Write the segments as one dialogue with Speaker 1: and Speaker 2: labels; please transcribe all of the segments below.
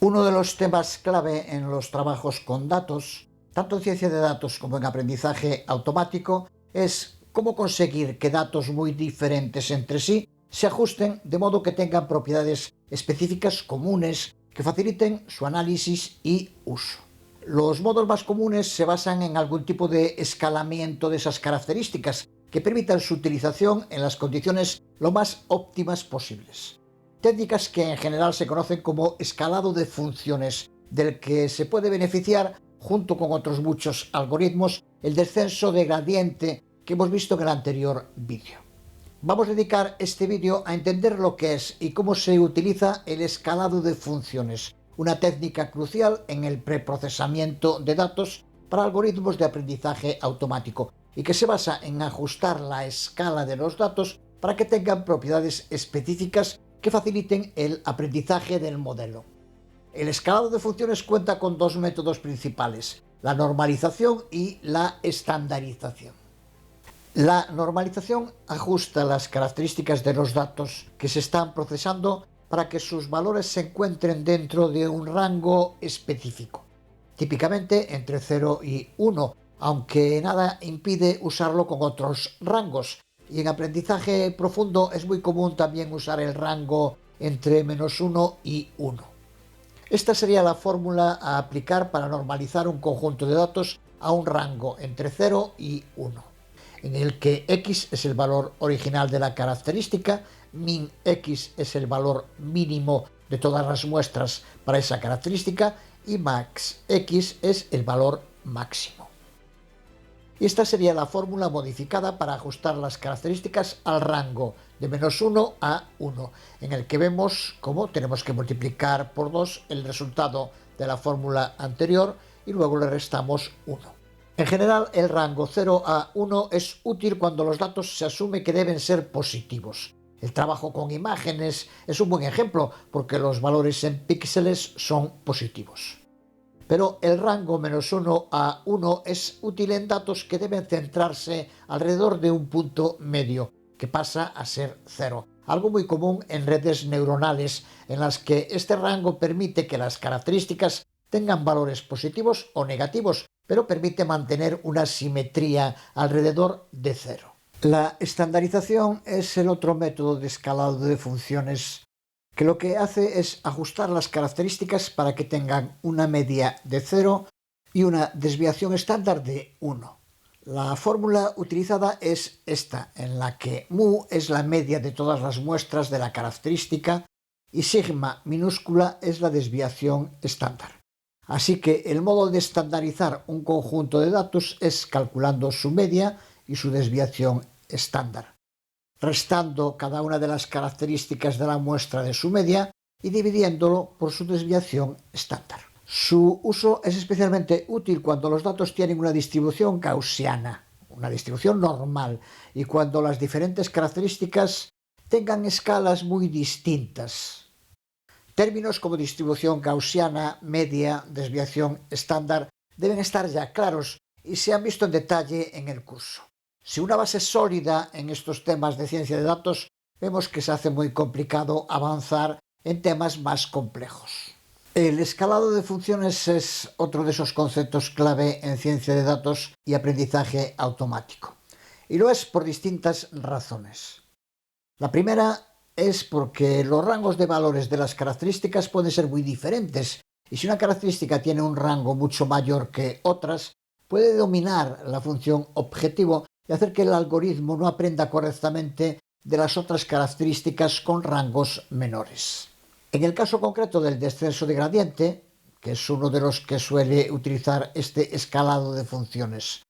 Speaker 1: Uno de los temas clave en los trabajos con datos, tanto en ciencia de datos como en aprendizaje automático, es cómo conseguir que datos muy diferentes entre sí se ajusten de modo que tengan propiedades específicas comunes que faciliten su análisis y uso. Los modos más comunes se basan en algún tipo de escalamiento de esas características que permitan su utilización en las condiciones lo más óptimas posibles. Técnicas que en general se conocen como escalado de funciones, del que se puede beneficiar, junto con otros muchos algoritmos, el descenso de gradiente que hemos visto en el anterior vídeo. Vamos a dedicar este vídeo a entender lo que es y cómo se utiliza el escalado de funciones, una técnica crucial en el preprocesamiento de datos para algoritmos de aprendizaje automático y que se basa en ajustar la escala de los datos para que tengan propiedades específicas que faciliten el aprendizaje del modelo. El escalado de funciones cuenta con dos métodos principales, la normalización y la estandarización. La normalización ajusta las características de los datos que se están procesando para que sus valores se encuentren dentro de un rango específico, típicamente entre 0 y 1, aunque nada impide usarlo con otros rangos. Y en aprendizaje profundo es muy común también usar el rango entre -1 y 1. Esta sería la fórmula a aplicar para normalizar un conjunto de datos a un rango entre 0 y 1, en el que x es el valor original de la característica, min x es el valor mínimo de todas las muestras para esa característica y max x es el valor máximo. Y esta sería la fórmula modificada para ajustar las características al rango de -1 a 1, en el que vemos cómo tenemos que multiplicar por 2 el resultado de la fórmula anterior y luego le restamos 1. En general, el rango 0 a 1 es útil cuando los datos se asume que deben ser positivos. El trabajo con imágenes es un buen ejemplo porque los valores en píxeles son positivos. Pero el rango -1 a 1 es útil en datos que deben centrarse alrededor de un punto medio, que pasa a ser 0. Algo muy común en redes neuronales en las que este rango permite que las características tengan valores positivos o negativos, pero permite mantener una simetría alrededor de 0. La estandarización es el otro método de escalado de funciones que lo que hace es ajustar las características para que tengan una media de 0 y una desviación estándar de 1. La fórmula utilizada es esta, en la que mu es la media de todas las muestras de la característica y sigma minúscula es la desviación estándar. Así que el modo de estandarizar un conjunto de datos es calculando su media y su desviación estándar, restando cada una de las características de la muestra de su media y dividiéndolo por su desviación estándar. Su uso es especialmente útil cuando los datos tienen una distribución gaussiana, una distribución normal, y cuando las diferentes características tengan escalas muy distintas. Términos como distribución gaussiana, media, desviación estándar deben estar ya claros y se han visto en detalle en el curso. Sin una base sólida en estos temas de ciencia de datos, vemos que se hace muy complicado avanzar en temas más complejos. El escalado de funciones es otro de esos conceptos clave en ciencia de datos y aprendizaje automático. Y lo es por distintas razones. La primera es porque los rangos de valores de las características pueden ser muy diferentes, y si una característica tiene un rango mucho mayor que otras, puede dominar la función objetivo y hacer que el algoritmo no aprenda correctamente de las otras características con rangos menores. En el caso concreto del descenso de gradiente, que es uno de los que suele utilizar este escalado de funciones,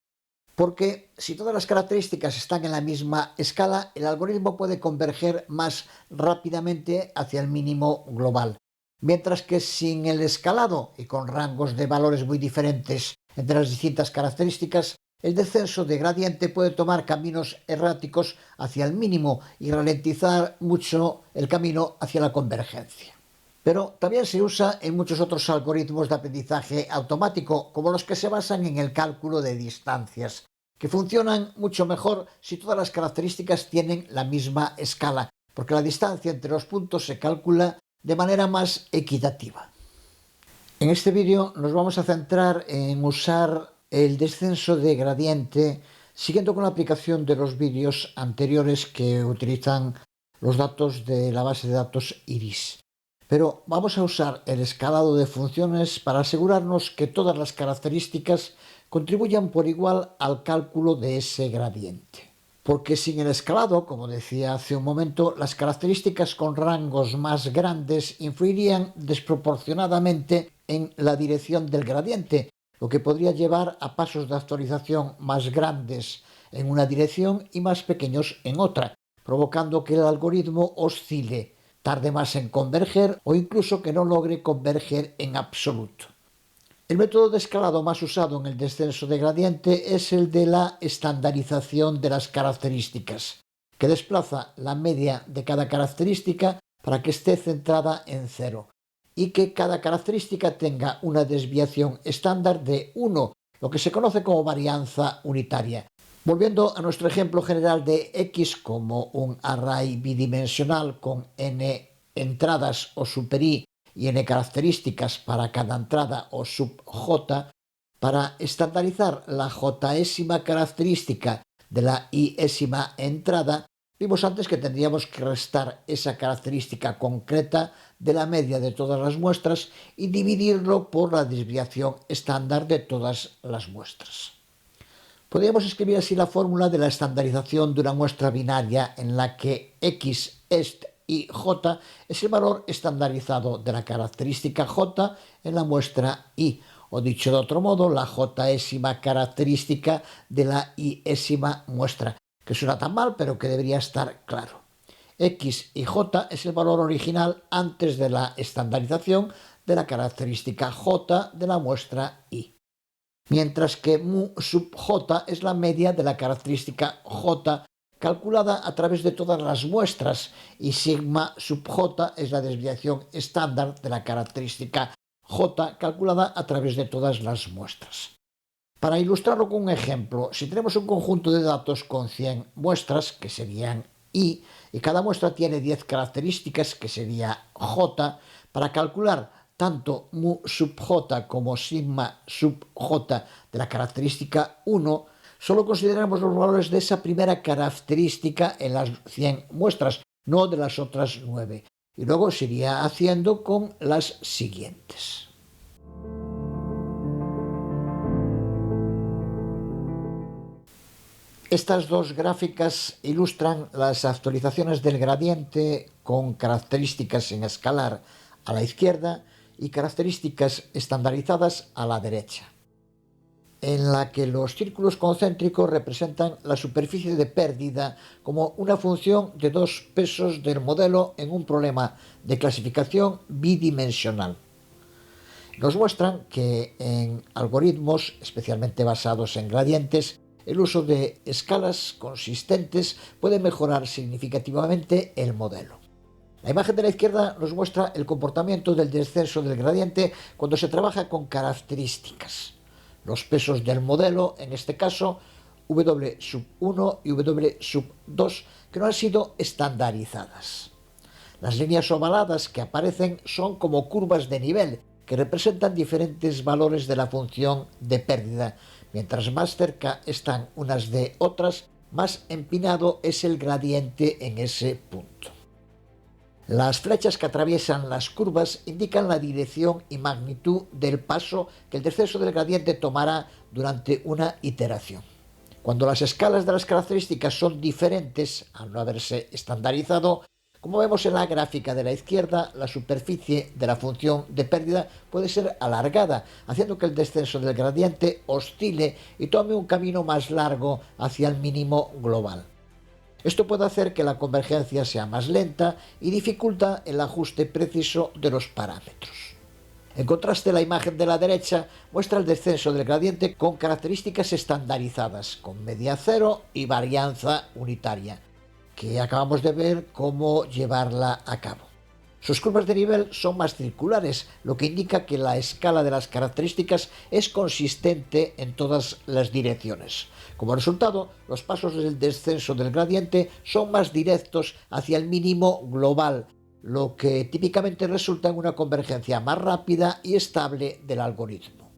Speaker 1: porque si todas las características están en la misma escala, el algoritmo puede converger más rápidamente hacia el mínimo global, mientras que sin el escalado y con rangos de valores muy diferentes entre las distintas características, el descenso de gradiente puede tomar caminos erráticos hacia el mínimo y ralentizar mucho el camino hacia la convergencia. Pero también se usa en muchos otros algoritmos de aprendizaje automático, como los que se basan en el cálculo de distancias, que funcionan mucho mejor si todas las características tienen la misma escala, porque la distancia entre los puntos se calcula de manera más equitativa. En este vídeo nos vamos a centrar en usar el descenso de gradiente siguiendo con la aplicación de los vídeos anteriores que utilizan los datos de la base de datos IRIS. Pero vamos a usar el escalado de funciones para asegurarnos que todas las características contribuyan por igual al cálculo de ese gradiente. Porque sin el escalado, como decía hace un momento, las características con rangos más grandes influirían desproporcionadamente en la dirección del gradiente, lo que podría llevar a pasos de actualización más grandes en una dirección y más pequeños en otra, provocando que el algoritmo oscile, tarde más en converger o incluso que no logre converger en absoluto. El método de escalado más usado en el descenso de gradiente es el de la estandarización de las características, que desplaza la media de cada característica para que esté centrada en cero y que cada característica tenga una desviación estándar de 1, lo que se conoce como varianza unitaria. Volviendo a nuestro ejemplo general de X como un array bidimensional con n entradas o super i y n características para cada entrada o sub j, para estandarizar la jésima característica de la iésima entrada, vimos antes que tendríamos que restar esa característica concreta de la media de todas las muestras y dividirlo por la desviación estándar de todas las muestras. Podríamos escribir así la fórmula de la estandarización de una muestra binaria en la que x, est y j es el valor estandarizado de la característica j en la muestra i, o dicho de otro modo, la jésima característica de la iésima muestra, que suena tan mal pero que debería estar claro. X y j es el valor original antes de la estandarización de la característica j de la muestra i. Mientras que mu sub j es la media de la característica j calculada a través de todas las muestras y sigma sub j es la desviación estándar de la característica j calculada a través de todas las muestras. Para ilustrarlo con un ejemplo, si tenemos un conjunto de datos con 100 muestras, que serían i, y cada muestra tiene 10 características, que sería j, para calcular tanto mu sub j como sigma sub j de la característica 1, solo consideramos los valores de esa primera característica en las 100 muestras, no de las otras 9. Y luego se iría haciendo con las siguientes. Estas dos gráficas ilustran las actualizaciones del gradiente con características en escalar a la izquierda y características estandarizadas a la derecha, en la que los círculos concéntricos representan la superficie de pérdida como una función de dos pesos del modelo en un problema de clasificación bidimensional. Nos muestran que en algoritmos, especialmente basados en gradientes, el uso de escalas consistentes puede mejorar significativamente el modelo. La imagen de la izquierda nos muestra el comportamiento del descenso del gradiente cuando se trabaja con características. Los pesos del modelo, en este caso, W sub 1 y W sub 2, que no han sido estandarizadas. Las líneas ovaladas que aparecen son como curvas de nivel, que representan diferentes valores de la función de pérdida. Mientras más cerca están unas de otras, más empinado es el gradiente en ese punto. Las flechas que atraviesan las curvas indican la dirección y magnitud del paso que el descenso del gradiente tomará durante una iteración. Cuando las escalas de las características son diferentes, al no haberse estandarizado, como vemos en la gráfica de la izquierda, la superficie de la función de pérdida puede ser alargada, haciendo que el descenso del gradiente oscile y tome un camino más largo hacia el mínimo global. Esto puede hacer que la convergencia sea más lenta y dificulta el ajuste preciso de los parámetros. En contraste, la imagen de la derecha muestra el descenso del gradiente con características estandarizadas, con media cero y varianza unitaria, que acabamos de ver cómo llevarla a cabo. Sus curvas de nivel son más circulares, lo que indica que la escala de las características es consistente en todas las direcciones. Como resultado, los pasos del descenso del gradiente son más directos hacia el mínimo global, lo que típicamente resulta en una convergencia más rápida y estable del algoritmo.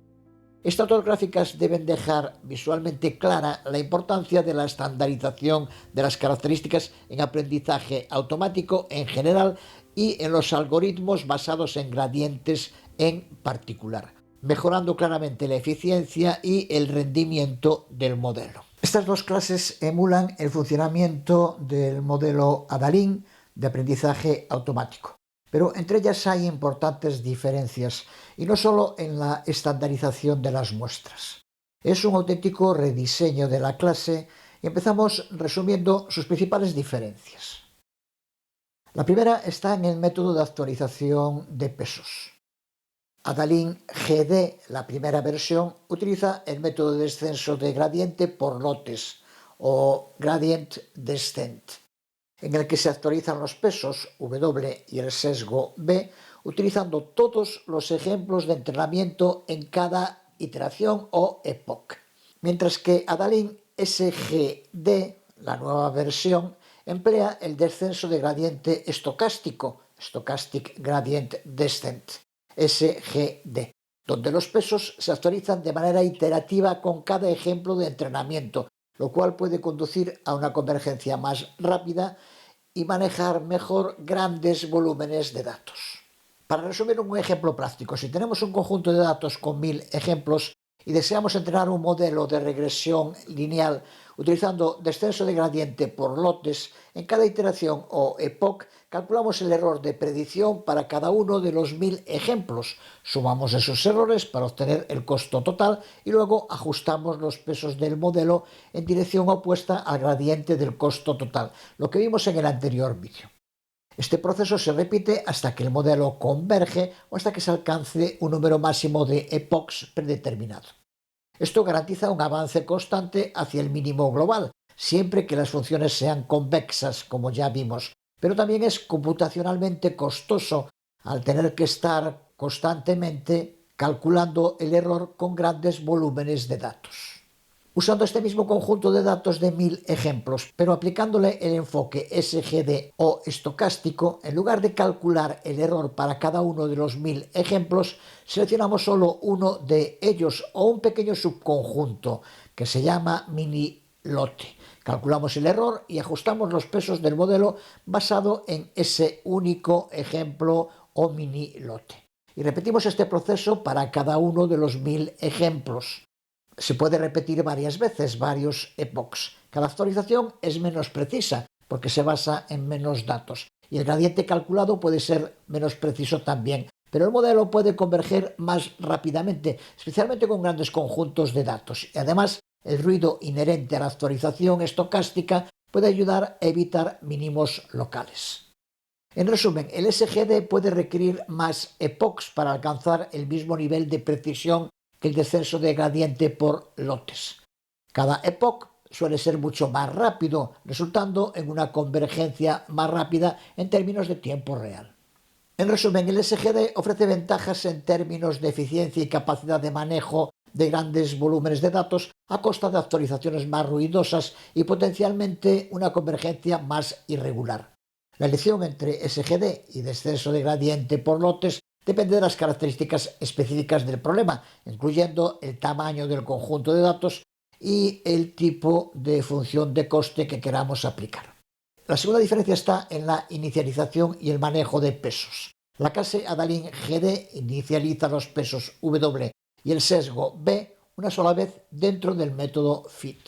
Speaker 1: Estas dos gráficas deben dejar visualmente clara la importancia de la estandarización de las características en aprendizaje automático en general y en los algoritmos basados en gradientes en particular, mejorando claramente la eficiencia y el rendimiento del modelo. Estas dos clases emulan el funcionamiento del modelo Adalin de aprendizaje automático, pero entre ellas hay importantes diferencias, y no solo en la estandarización de las muestras. Es un auténtico rediseño de la clase y empezamos resumiendo sus principales diferencias. La primera está en el método de actualización de pesos. Adalin GD, la primera versión, utiliza el método de descenso de gradiente por lotes o gradient descent, en el que se actualizan los pesos W y el sesgo B, utilizando todos los ejemplos de entrenamiento en cada iteración o epoch. Mientras que Adalin SGD, la nueva versión, emplea el descenso de gradiente estocástico, Stochastic Gradient Descent, SGD, donde los pesos se actualizan de manera iterativa con cada ejemplo de entrenamiento, lo cual puede conducir a una convergencia más rápida y manejar mejor grandes volúmenes de datos. Para resumir un ejemplo práctico, si tenemos un conjunto de datos con 1000 ejemplos y deseamos entrenar un modelo de regresión lineal utilizando descenso de gradiente por lotes, en cada iteración o epoch calculamos el error de predicción para cada uno de los 1000 ejemplos, sumamos esos errores para obtener el costo total y luego ajustamos los pesos del modelo en dirección opuesta al gradiente del costo total, lo que vimos en el anterior vídeo. Este proceso se repite hasta que el modelo converge o hasta que se alcance un número máximo de epochs predeterminado. Esto garantiza un avance constante hacia el mínimo global, siempre que las funciones sean convexas, como ya vimos, pero también es computacionalmente costoso al tener que estar constantemente calculando el error con grandes volúmenes de datos. Usando este mismo conjunto de datos de 1000 ejemplos, pero aplicándole el enfoque SGD o estocástico, en lugar de calcular el error para cada uno de los 1000 ejemplos, seleccionamos solo uno de ellos o un pequeño subconjunto que se llama mini lote. Calculamos el error y ajustamos los pesos del modelo basado en ese único ejemplo o mini lote. Y repetimos este proceso para cada uno de los 1000 ejemplos. Se puede repetir varias veces, varios epochs. Cada actualización es menos precisa porque se basa en menos datos y el gradiente calculado puede ser menos preciso también, pero el modelo puede converger más rápidamente, especialmente con grandes conjuntos de datos. Y además, el ruido inherente a la actualización estocástica puede ayudar a evitar mínimos locales. En resumen, el SGD puede requerir más epochs para alcanzar el mismo nivel de precisión que el descenso de gradiente por lotes. Cada epoch suele ser mucho más rápido, resultando en una convergencia más rápida en términos de tiempo real. En resumen, el SGD ofrece ventajas en términos de eficiencia y capacidad de manejo de grandes volúmenes de datos a costa de actualizaciones más ruidosas y potencialmente una convergencia más irregular. La elección entre SGD y descenso de gradiente por lotes depende de las características específicas del problema, incluyendo el tamaño del conjunto de datos y el tipo de función de coste que queramos aplicar. La segunda diferencia está en la inicialización y el manejo de pesos. La clase Adalin GD inicializa los pesos W y el sesgo B una sola vez dentro del método fit.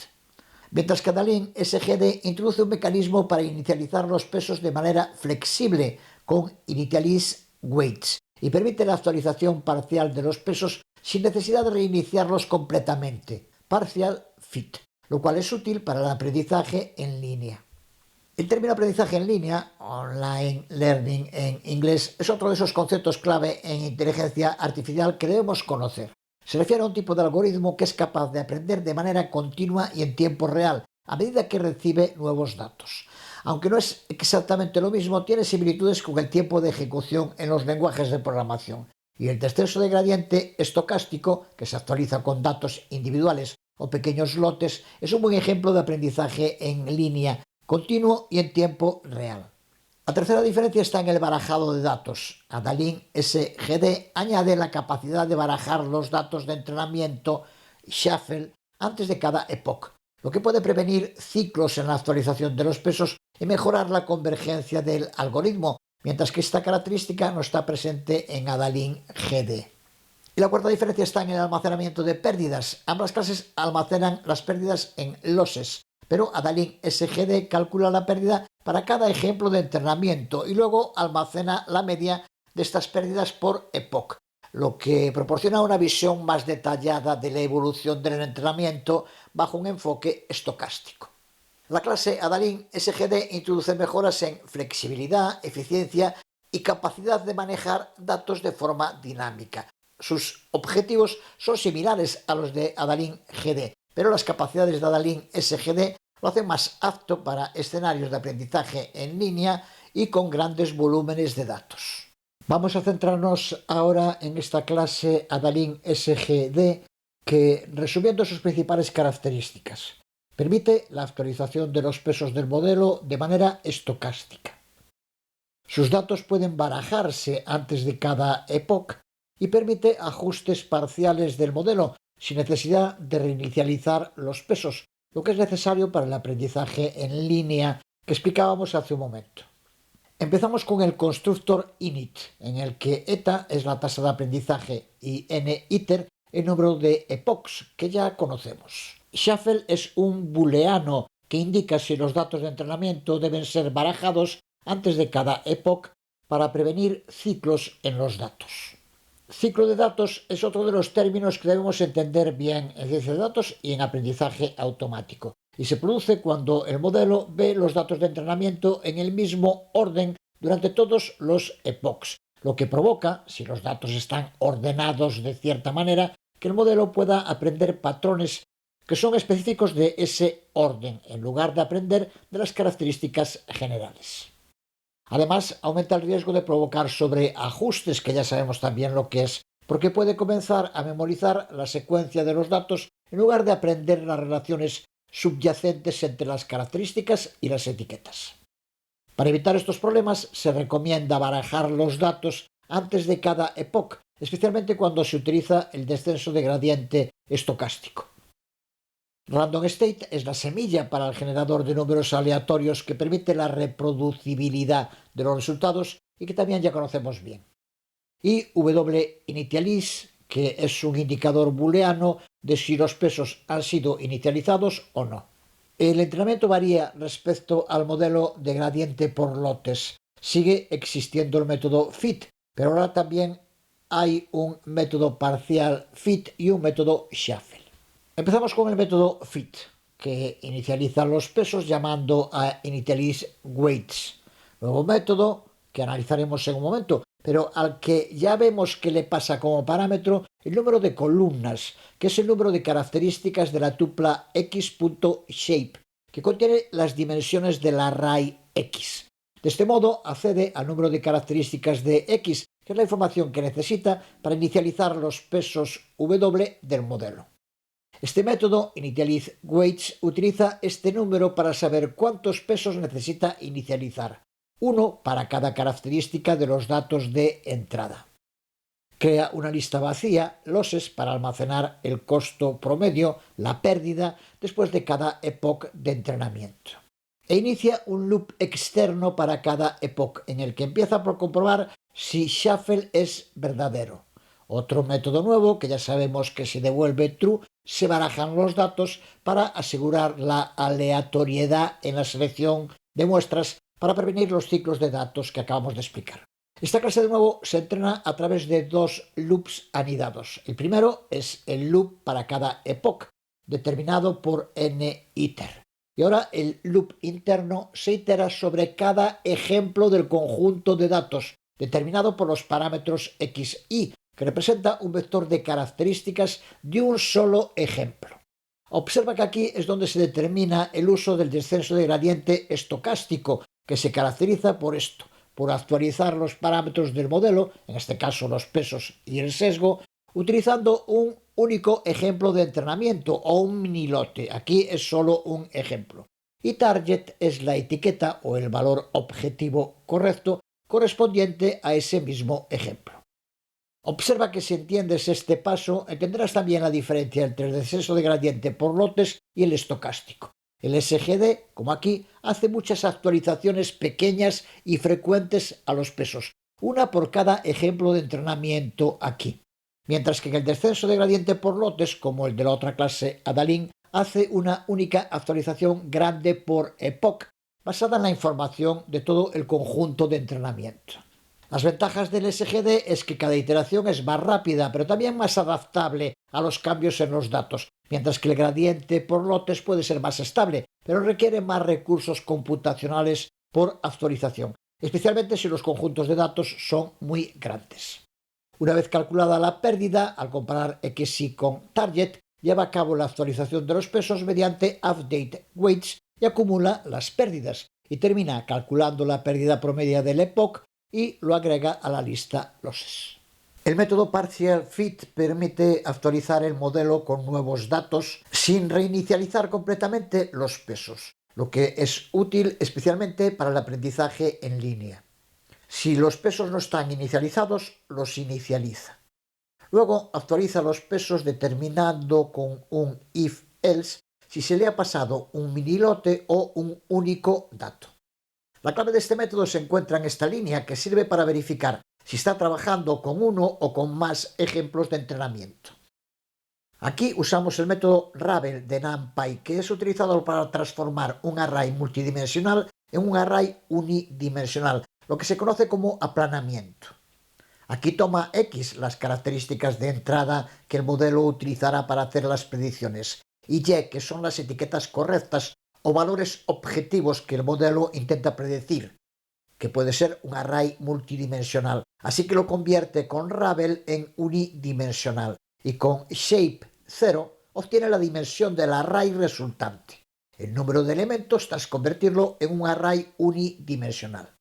Speaker 1: Mientras que Adalin SGD introduce un mecanismo para inicializar los pesos de manera flexible con initializeWeights y permite la actualización parcial de los pesos sin necesidad de reiniciarlos completamente, partial fit, lo cual es útil para el aprendizaje en línea. El término aprendizaje en línea, online learning en inglés, es otro de esos conceptos clave en inteligencia artificial que debemos conocer. Se refiere a un tipo de algoritmo que es capaz de aprender de manera continua y en tiempo real, a medida que recibe nuevos datos. Aunque no es exactamente lo mismo, tiene similitudes con el tiempo de ejecución en los lenguajes de programación. Y el descenso de gradiente estocástico, que se actualiza con datos individuales o pequeños lotes, es un buen ejemplo de aprendizaje en línea, continuo y en tiempo real. La tercera diferencia está en el barajado de datos. Adalin SGD añade la capacidad de barajar los datos de entrenamiento Shuffle antes de cada epoch, lo que puede prevenir ciclos en la actualización de los pesos y mejorar la convergencia del algoritmo, mientras que esta característica no está presente en Adalin GD. Y la cuarta diferencia está en el almacenamiento de pérdidas. Ambas clases almacenan las pérdidas en losses, pero Adalin SGD calcula la pérdida para cada ejemplo de entrenamiento y luego almacena la media de estas pérdidas por epoch, lo que proporciona una visión más detallada de la evolución del entrenamiento bajo un enfoque estocástico. La clase Adalin SGD introduce mejoras en flexibilidad, eficiencia y capacidad de manejar datos de forma dinámica. Sus objetivos son similares a los de Adalin GD, pero las capacidades de Adalin SGD lo hacen más apto para escenarios de aprendizaje en línea y con grandes volúmenes de datos. Vamos a centrarnos ahora en esta clase Adalin SGD que, resumiendo sus principales características, permite la actualización de los pesos del modelo de manera estocástica. Sus datos pueden barajarse antes de cada epoch y permite ajustes parciales del modelo sin necesidad de reinicializar los pesos, lo que es necesario para el aprendizaje en línea que explicábamos hace un momento. Empezamos con el constructor init, en el que eta es la tasa de aprendizaje y niter el número de epochs que ya conocemos. Shuffle es un booleano que indica si los datos de entrenamiento deben ser barajados antes de cada epoch para prevenir ciclos en los datos. Ciclo de datos es otro de los términos que debemos entender bien en ciencia de datos y en aprendizaje automático, y se produce cuando el modelo ve los datos de entrenamiento en el mismo orden durante todos los epochs, lo que provoca, si los datos están ordenados de cierta manera, que el modelo pueda aprender patrones que son específicos de ese orden, en lugar de aprender de las características generales. Además, aumenta el riesgo de provocar sobreajustes, que ya sabemos también lo que es, porque puede comenzar a memorizar la secuencia de los datos en lugar de aprender las relaciones subyacentes entre las características y las etiquetas. Para evitar estos problemas, se recomienda barajar los datos antes de cada epoch, especialmente cuando se utiliza el descenso de gradiente estocástico. Random State es la semilla para el generador de números aleatorios que permite la reproducibilidad de los resultados y que también ya conocemos bien. Y winitialize, que es un indicador booleano de si los pesos han sido inicializados o no. El entrenamiento varía respecto al modelo de gradiente por lotes. Sigue existiendo el método fit, pero ahora también hay un método parcial fit y un método shuffle. Empezamos con el método fit, que inicializa los pesos llamando a initialize weights. Nuevo método que analizaremos en un momento, pero al que ya vemos que le pasa como parámetro el número de columnas, que es el número de características de la tupla x.shape, que contiene las dimensiones del array x. De este modo accede al número de características de x, que es la información que necesita para inicializar los pesos w del modelo. Este método, initializeWeights, utiliza este número para saber cuántos pesos necesita inicializar, uno para cada característica de los datos de entrada. Crea una lista vacía, losses, para almacenar el costo promedio, la pérdida, después de cada epoch de entrenamiento. E inicia un loop externo para cada epoch, en el que empieza por comprobar si shuffle es verdadero. Otro método nuevo, que ya sabemos que si devuelve true, se barajan los datos para asegurar la aleatoriedad en la selección de muestras para prevenir los ciclos de datos que acabamos de explicar. Esta clase de nuevo se entrena a través de dos loops anidados. El primero es el loop para cada epoch, determinado por niter. Y ahora el loop interno se itera sobre cada ejemplo del conjunto de datos, determinado por los parámetros x, y, que representa un vector de características de un solo ejemplo. Observa que aquí es donde se determina el uso del descenso de gradiente estocástico, que se caracteriza por esto, por actualizar los parámetros del modelo, en este caso los pesos y el sesgo, utilizando un único ejemplo de entrenamiento o un minilote. Aquí es solo un ejemplo. y target es la etiqueta o el valor objetivo correcto correspondiente a ese mismo ejemplo. Observa que si entiendes este paso, entenderás también la diferencia entre el descenso de gradiente por lotes y el estocástico. El SGD, como aquí, hace muchas actualizaciones pequeñas y frecuentes a los pesos, una por cada ejemplo de entrenamiento aquí. Mientras que en el descenso de gradiente por lotes, como el de la otra clase Adalin, hace una única actualización grande por epoch, basada en la información de todo el conjunto de entrenamiento. Las ventajas del SGD es que cada iteración es más rápida, pero también más adaptable a los cambios en los datos, mientras que el gradiente por lotes puede ser más estable, pero requiere más recursos computacionales por actualización, especialmente si los conjuntos de datos son muy grandes. Una vez calculada la pérdida, al comparar XY con target, lleva a cabo la actualización de los pesos mediante update weights y acumula las pérdidas, y termina calculando la pérdida promedio del epoch y lo agrega a la lista losses. El método Partial Fit permite actualizar el modelo con nuevos datos sin reinicializar completamente los pesos, lo que es útil especialmente para el aprendizaje en línea. Si los pesos no están inicializados, los inicializa. Luego actualiza los pesos determinando con un if-else si se le ha pasado un minilote o un único dato. La clave de este método se encuentra en esta línea que sirve para verificar si está trabajando con uno o con más ejemplos de entrenamiento. Aquí usamos el método Ravel de NumPy, que es utilizado para transformar un array multidimensional en un array unidimensional, lo que se conoce como aplanamiento. Aquí toma X las características de entrada que el modelo utilizará para hacer las predicciones y Y, que son las etiquetas correctas o valores objetivos que el modelo intenta predecir, que puede ser un array multidimensional. Así que lo convierte con Ravel en unidimensional y con shape 0 obtiene la dimensión del array resultante, el número de elementos tras convertirlo en un array unidimensional.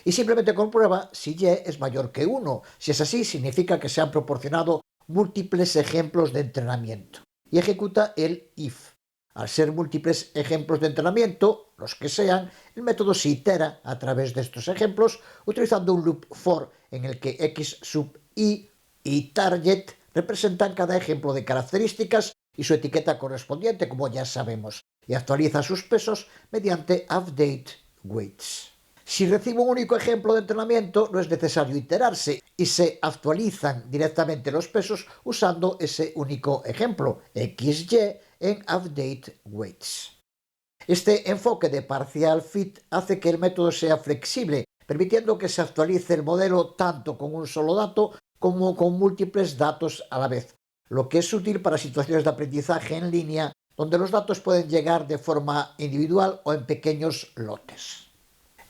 Speaker 1: Y simplemente comprueba si Y es mayor que 1. Si es así, significa que se han proporcionado múltiples ejemplos de entrenamiento. Y ejecuta el if. Al ser múltiples ejemplos de entrenamiento, los que sean, el método se itera a través de estos ejemplos utilizando un loop for en el que x sub i y target representan cada ejemplo de características y su etiqueta correspondiente, como ya sabemos, y actualiza sus pesos mediante update weights. Si recibo un único ejemplo de entrenamiento, no es necesario iterarse y se actualizan directamente los pesos usando ese único ejemplo, XY, en update weights. Este enfoque de Partial Fit hace que el método sea flexible, permitiendo que se actualice el modelo tanto con un solo dato como con múltiples datos a la vez, lo que es útil para situaciones de aprendizaje en línea donde los datos pueden llegar de forma individual o en pequeños lotes.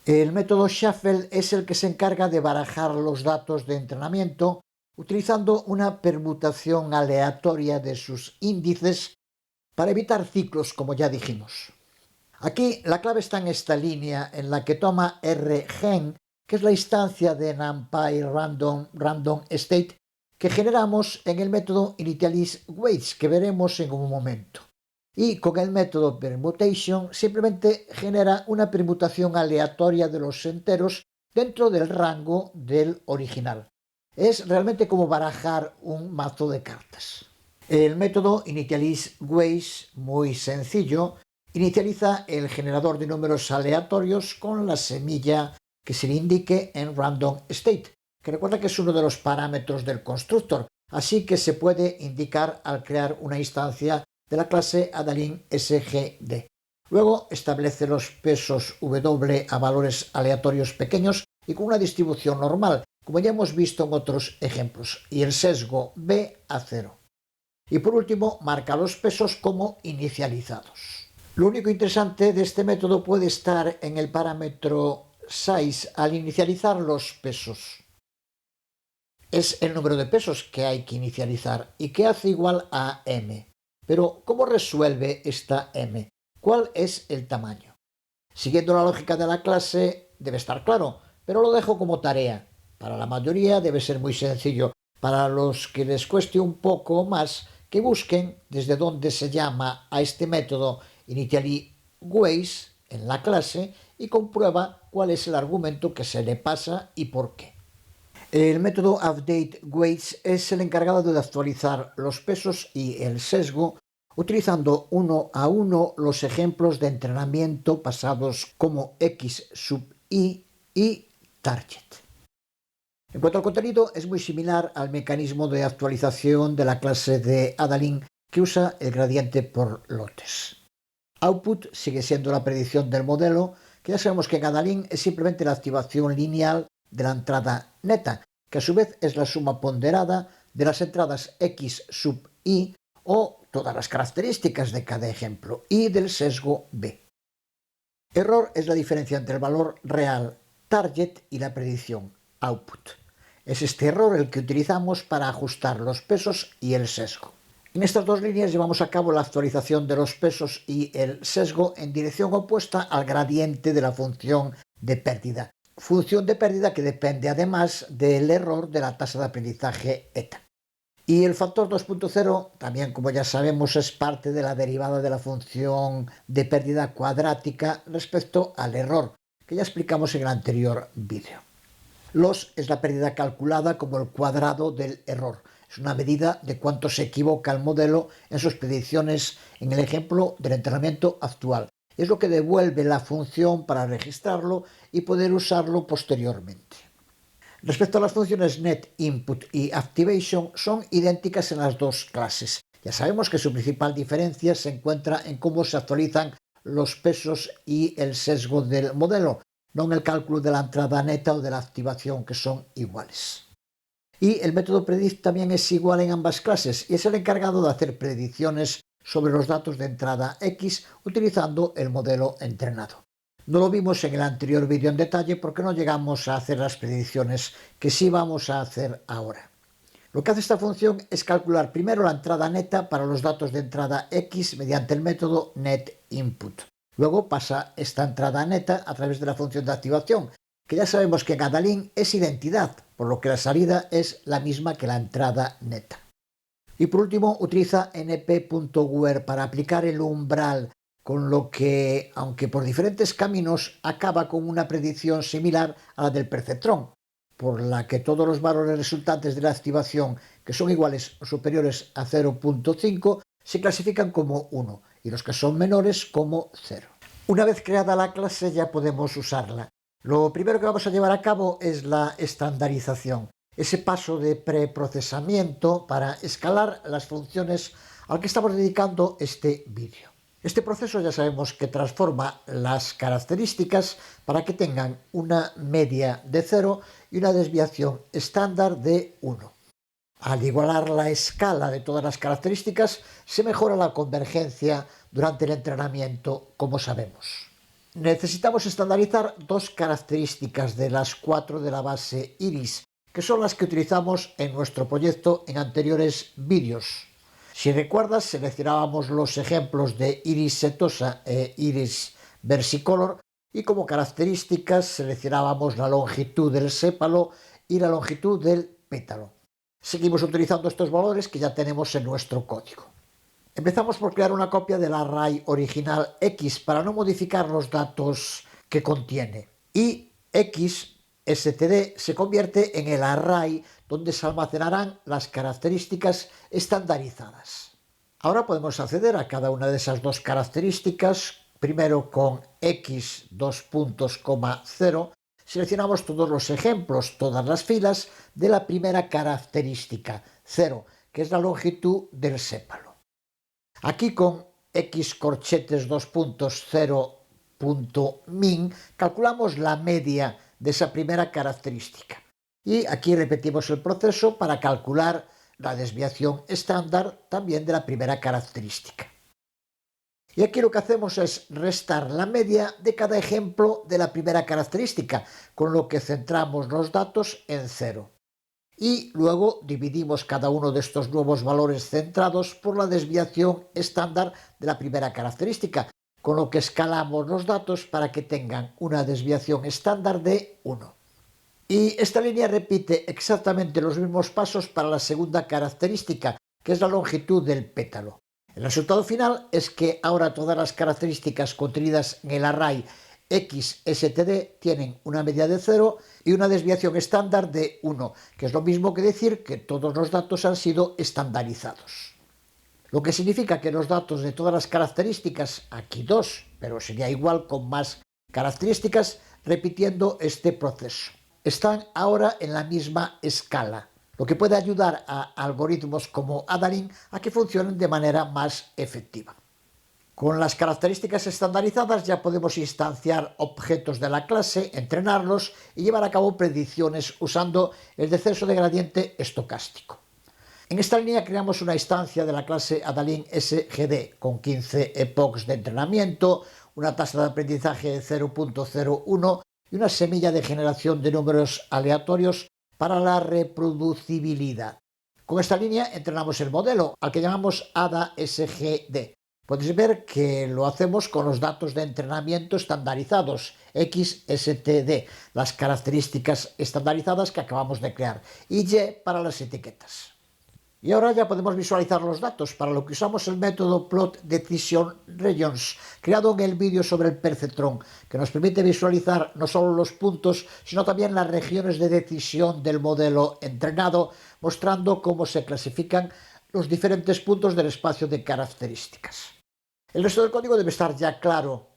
Speaker 1: El método Shuffle es el que se encarga de barajar los datos de entrenamiento utilizando una permutación aleatoria de sus índices para evitar ciclos, como ya dijimos. Aquí la clave está en esta línea en la que toma rgen, que es la instancia de NumPy random state que generamos en el método initializeWeights, que veremos en un momento. Y con el método permutation simplemente genera una permutación aleatoria de los enteros dentro del rango del original. Es realmente como barajar un mazo de cartas. El método initializeWeights, muy sencillo, inicializa el generador de números aleatorios con la semilla que se le indique en random state, que recuerda que es uno de los parámetros del constructor, así que se puede indicar al crear una instancia de la clase Adalin SGD. Luego establece los pesos W a valores aleatorios pequeños y con una distribución normal, como ya hemos visto en otros ejemplos, y el sesgo B a 0. Y por último, marca los pesos como inicializados. Lo único interesante de este método puede estar en el parámetro size al inicializar los pesos. Es el número de pesos que hay que inicializar y que hace igual a m. Pero, ¿cómo resuelve esta m? ¿Cuál es el tamaño? Siguiendo la lógica de la clase, debe estar claro, pero lo dejo como tarea. Para la mayoría debe ser muy sencillo. Para los que les cueste un poco más, que busquen desde dónde se llama a este método initializeWeights en la clase y comprueba cuál es el argumento que se le pasa y por qué. El método UpdateWeights es el encargado de actualizar los pesos y el sesgo utilizando uno a uno los ejemplos de entrenamiento pasados como X sub i y target. En cuanto al contenido, es muy similar al mecanismo de actualización de la clase de Adalin que usa el gradiente por lotes. Output sigue siendo la predicción del modelo, que ya sabemos que en Adalin es simplemente la activación lineal de la entrada neta, que a su vez es la suma ponderada de las entradas X sub i o todas las características de cada ejemplo y del sesgo B. Error es la diferencia entre el valor real target y la predicción output. Es este error el que utilizamos para ajustar los pesos y el sesgo. En estas dos líneas llevamos a cabo la actualización de los pesos y el sesgo en dirección opuesta al gradiente de la función de pérdida. Función de pérdida que depende además del error de la tasa de aprendizaje eta. Y el factor 2.0, también como ya sabemos, es parte de la derivada de la función de pérdida cuadrática respecto al error, que ya explicamos en el anterior vídeo. Loss es la pérdida calculada como el cuadrado del error. Es una medida de cuánto se equivoca el modelo en sus predicciones en el ejemplo del entrenamiento actual. Es lo que devuelve la función para registrarlo y poder usarlo posteriormente. Respecto a las funciones netInput y Activation, son idénticas en las dos clases. Ya sabemos que su principal diferencia se encuentra en cómo se actualizan los pesos y el sesgo del modelo, no en el cálculo de la entrada neta o de la activación, que son iguales. Y el método predict también es igual en ambas clases y es el encargado de hacer predicciones sobre los datos de entrada X utilizando el modelo entrenado. No lo vimos en el anterior vídeo en detalle porque no llegamos a hacer las predicciones que sí vamos a hacer ahora. Lo que hace esta función es calcular primero la entrada neta para los datos de entrada X mediante el método netInput. Luego pasa esta entrada neta a través de la función de activación, que ya sabemos que en Adalin es identidad, por lo que la salida es la misma que la entrada neta. Y por último utiliza np.where para aplicar el umbral, con lo que, aunque por diferentes caminos, acaba con una predicción similar a la del perceptrón, por la que todos los valores resultantes de la activación que son iguales o superiores a 0.5 se clasifican como 1 y los que son menores como 0. Una vez creada la clase ya podemos usarla. Lo primero que vamos a llevar a cabo es la estandarización, ese paso de preprocesamiento para escalar las funciones al que estamos dedicando este vídeo. Este proceso ya sabemos que transforma las características para que tengan una media de 0 y una desviación estándar de 1. Al igualar la escala de todas las características, se mejora la convergencia durante el entrenamiento, como sabemos. Necesitamos estandarizar dos características de las 4 de la base iris, que son las que utilizamos en nuestro proyecto en anteriores vídeos. Si recuerdas, seleccionábamos los ejemplos de iris setosa e iris versicolor y como características seleccionábamos la longitud del sépalo y la longitud del pétalo. Seguimos utilizando estos valores que ya tenemos en nuestro código. Empezamos por crear una copia del array original X para no modificar los datos que contiene. Y X std se convierte en el array donde se almacenarán las características estandarizadas. Ahora podemos acceder a cada una de esas dos características. Primero con X 2.0 seleccionamos todos los ejemplos, todas las filas de la primera característica, 0, que es la longitud del sépalo. Aquí con X corchetes 2.0.min calculamos la media de esa primera característica. Y aquí repetimos el proceso para calcular la desviación estándar también de la primera característica. Y aquí lo que hacemos es restar la media de cada ejemplo de la primera característica, con lo que centramos los datos en 0. Y luego dividimos cada uno de estos nuevos valores centrados por la desviación estándar de la primera característica, con lo que escalamos los datos para que tengan una desviación estándar de 1. Y esta línea repite exactamente los mismos pasos para la segunda característica, que es la longitud del pétalo. El resultado final es que ahora todas las características contenidas en el array XSTD tienen una media de 0 y una desviación estándar de 1, que es lo mismo que decir que todos los datos han sido estandarizados. Lo que significa que los datos de todas las características, aquí 2, pero sería igual con más características, repitiendo este proceso, están ahora en la misma escala, lo que puede ayudar a algoritmos como Adalin a que funcionen de manera más efectiva. Con las características estandarizadas ya podemos instanciar objetos de la clase, entrenarlos y llevar a cabo predicciones usando el descenso de gradiente estocástico. En esta línea creamos una instancia de la clase Adalin SGD con 15 epochs de entrenamiento, una tasa de aprendizaje de 0.01 y una semilla de generación de números aleatorios para la reproducibilidad. Con esta línea entrenamos el modelo, al que llamamos ADA SGD. Podéis ver que lo hacemos con los datos de entrenamiento estandarizados, XSTD, las características estandarizadas que acabamos de crear, y Y para las etiquetas. Y ahora ya podemos visualizar los datos, para lo que usamos el método Plot Decision Regions, creado en el vídeo sobre el perceptrón, que nos permite visualizar no solo los puntos, sino también las regiones de decisión del modelo entrenado, mostrando cómo se clasifican los diferentes puntos del espacio de características. El resto del código debe estar ya claro,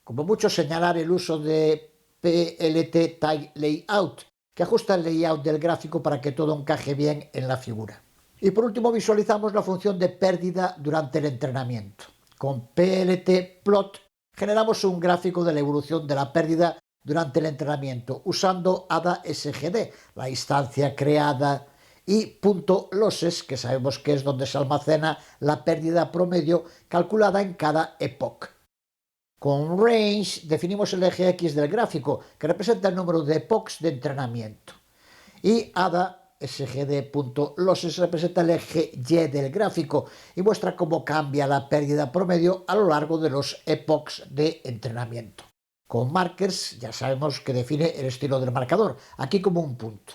Speaker 1: como mucho señalar el uso de PLT Tile Layout, que ajusta el layout del gráfico para que todo encaje bien en la figura. Y por último visualizamos la función de pérdida durante el entrenamiento. Con PLT Plot generamos un gráfico de la evolución de la pérdida durante el entrenamiento usando ADA SGD, la instancia creada, y .losses, que sabemos que es donde se almacena la pérdida promedio calculada en cada epoch. Con range definimos el eje X del gráfico, que representa el número de epochs de entrenamiento. Y ADA SGD.losses representa el eje Y del gráfico y muestra cómo cambia la pérdida promedio a lo largo de los epochs de entrenamiento. Con markers ya sabemos que define el estilo del marcador, aquí como un punto.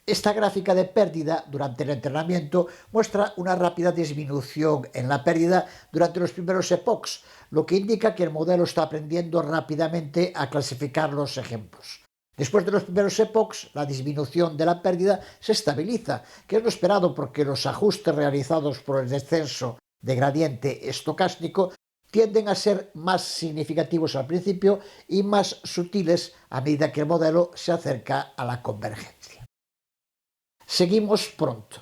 Speaker 1: Esta gráfica de pérdida durante el entrenamiento muestra una rápida disminución en la pérdida durante los primeros epochs, lo que indica que el modelo está aprendiendo rápidamente a clasificar los ejemplos. Después de los primeros epochs, la disminución de la pérdida se estabiliza, que es lo esperado porque los ajustes realizados por el descenso de gradiente estocástico tienden a ser más significativos al principio y más sutiles a medida que el modelo se acerca a la convergencia. Seguimos pronto.